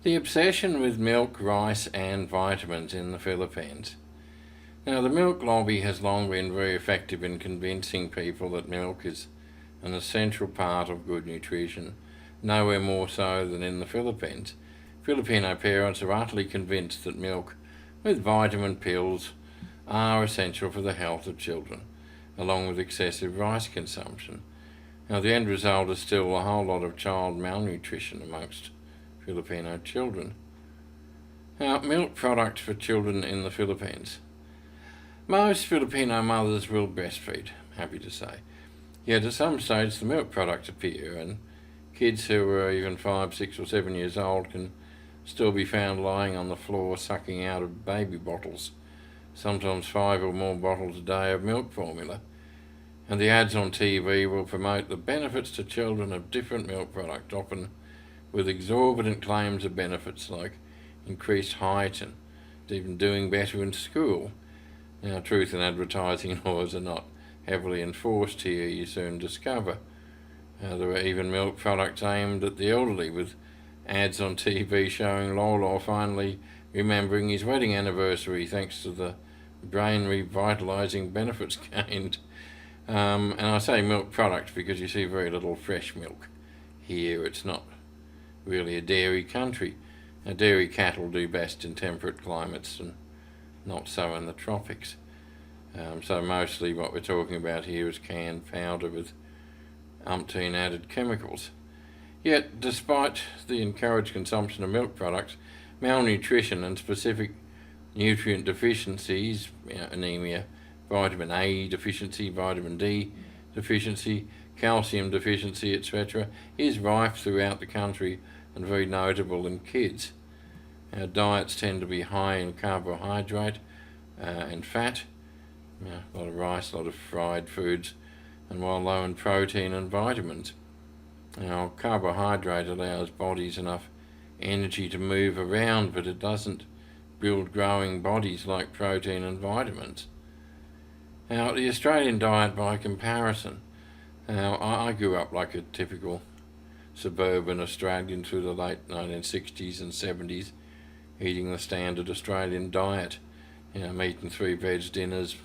The obsession with milk, rice and vitamins in the Philippines. Now, the milk lobby has long been very effective in convincing people that milk is an essential part of good nutrition, nowhere more so than in the Philippines. Filipino parents are utterly convinced that milk with vitamin pills are essential for the health of children, along with excessive rice consumption. Now, the end result is still a whole lot of child malnutrition amongst Filipino children. Now, milk products for children in the Philippines. Most Filipino mothers will breastfeed, happy to say. Yet at some stage the milk products appear, and kids who are even 5, 6 or 7 years old can still be found lying on the floor sucking out of baby bottles, sometimes 5 or more bottles a day of milk formula. And the ads on TV will promote the benefits to children of different milk products, often with exorbitant claims of benefits like increased height and even doing better in school. Now, truth in advertising laws are not heavily enforced here, you soon discover. There are even milk products aimed at the elderly, with ads on TV showing Lolo finally remembering his wedding anniversary thanks to the brain revitalising benefits gained. And I say milk products because you see very little fresh milk here. It's not really a dairy country. Now, dairy cattle do best in temperate climates and not so in the tropics. So mostly what we're talking about here is canned powder with umpteen added chemicals. Yet, despite the encouraged consumption of milk products, malnutrition and specific nutrient deficiencies, anemia, vitamin A deficiency, vitamin D deficiency, calcium deficiency, etc., is rife throughout the country and very notable in kids. Our diets tend to be high in carbohydrate and fat, a lot of rice, a lot of fried foods, and while low in protein and vitamins. Now, carbohydrate allows bodies enough energy to move around, but it doesn't build growing bodies like protein and vitamins. Now, the Australian diet by comparison. Now, I grew up like a typical suburban Australian through the late 1960s and 70s, eating the standard Australian diet. Meat and 3 veg dinners,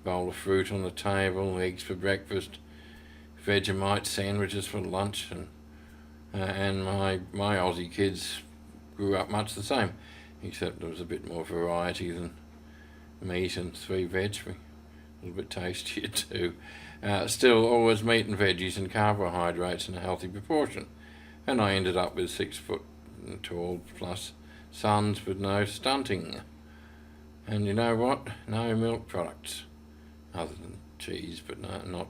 bowl of fruit on the table, eggs for breakfast, Vegemite sandwiches for lunch, and my Aussie kids grew up much the same, except there was a bit more variety than meat and 3 veg, a little bit tastier too. Still, always meat and veggies and carbohydrates in a healthy proportion, and I ended up with 6 foot tall plus sons with no stunting. And you know what? No milk products, other than cheese, but not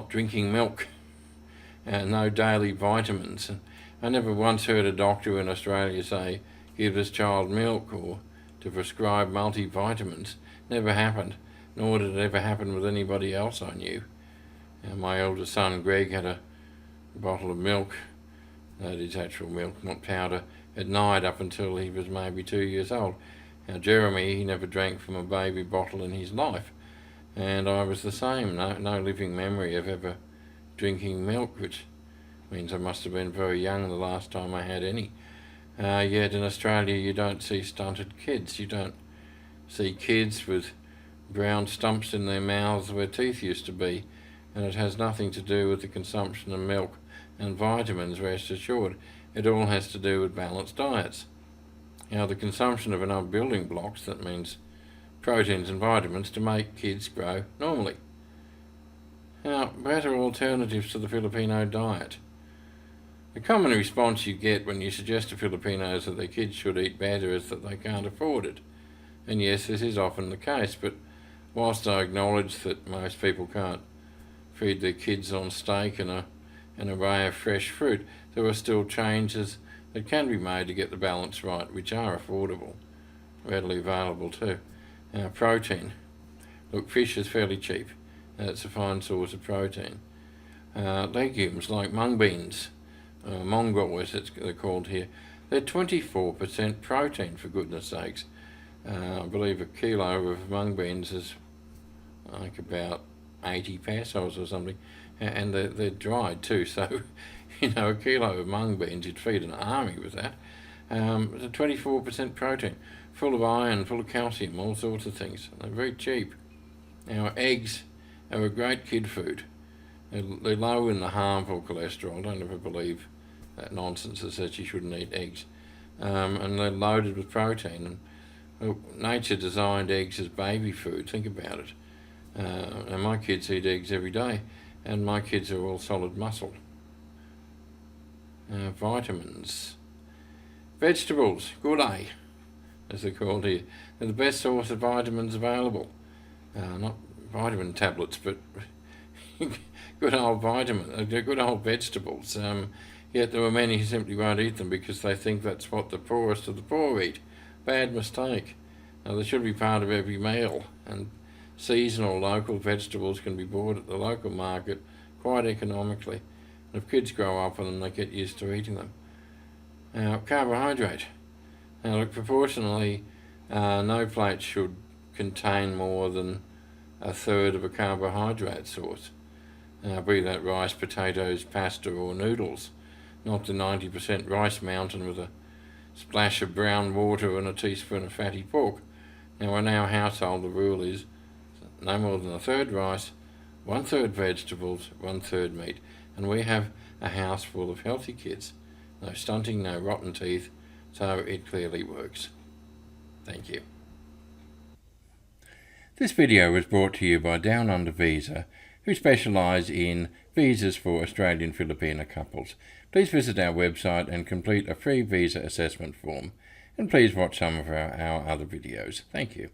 drinking milk. No daily vitamins. I never once heard a doctor in Australia say, give this child milk or to prescribe multivitamins. Never happened, nor did it ever happen with anybody else I knew. My elder son Greg had a bottle of milk, that is actual milk, not powder, at night up until he was maybe 2 years old. Now Jeremy, he never drank from a baby bottle in his life, and I was the same. No living memory of ever drinking milk, which means I must have been very young the last time I had any. Yet in Australia you don't see stunted kids. You don't see kids with brown stumps in their mouths where teeth used to be, and it has nothing to do with the consumption of milk and vitamins, rest assured. It all has to do with balanced diets. Now, the consumption of enough building blocks, that means proteins and vitamins, to make kids grow normally. Now, better alternatives to the Filipino diet. The common response you get when you suggest to Filipinos that their kids should eat better is that they can't afford it. And yes, this is often the case, but whilst I acknowledge that most people can't feed their kids on steak and an array of fresh fruit, there are still changes that can be made to get the balance right, which are affordable, readily available too. Now, protein. Look, fish is fairly cheap. It's a fine source of protein. Legumes like mung beans, mongrel as they're called here, they're 24% protein, for goodness sakes. I believe a kilo of mung beans is like about 80 pesos or something, and they're dried too, so a kilo of mung beans, you'd feed an army with that. It's a 24% protein, full of iron, full of calcium, all sorts of things. They're very cheap. Now, eggs are a great kid food. They're low in the harmful cholesterol. Don't ever believe that nonsense that says you shouldn't eat eggs. And they're loaded with protein. And nature designed eggs as baby food. Think about it. And my kids eat eggs every day, and my kids are all solid muscle. Vitamins. Vegetables, good A, as they're called here. They're the best source of vitamins available. Not vitamin tablets, but good old good old vegetables. Yet there are many who simply won't eat them because they think that's what the poorest of the poor eat. Bad mistake. Now, they should be part of every meal, and seasonal local vegetables can be bought at the local market quite economically. And if kids grow up on them, they get used to eating them. Now, carbohydrate. Now, look, proportionally, no plate should contain more than a third of a carbohydrate source, be that rice, potatoes, pasta or noodles, not the 90% rice mountain with a splash of brown water and a teaspoon of fatty pork. Now, in our household, the rule is no more than a third rice, 1/3 vegetables, 1/3 meat, and we have a house full of healthy kids. No stunting, no rotten teeth, so it clearly works. Thank you. This video was brought to you by Down Under Visa, who specialise in visas for Australian Filipina couples. Please visit our website and complete a free visa assessment form. And please watch some of our other videos. Thank you.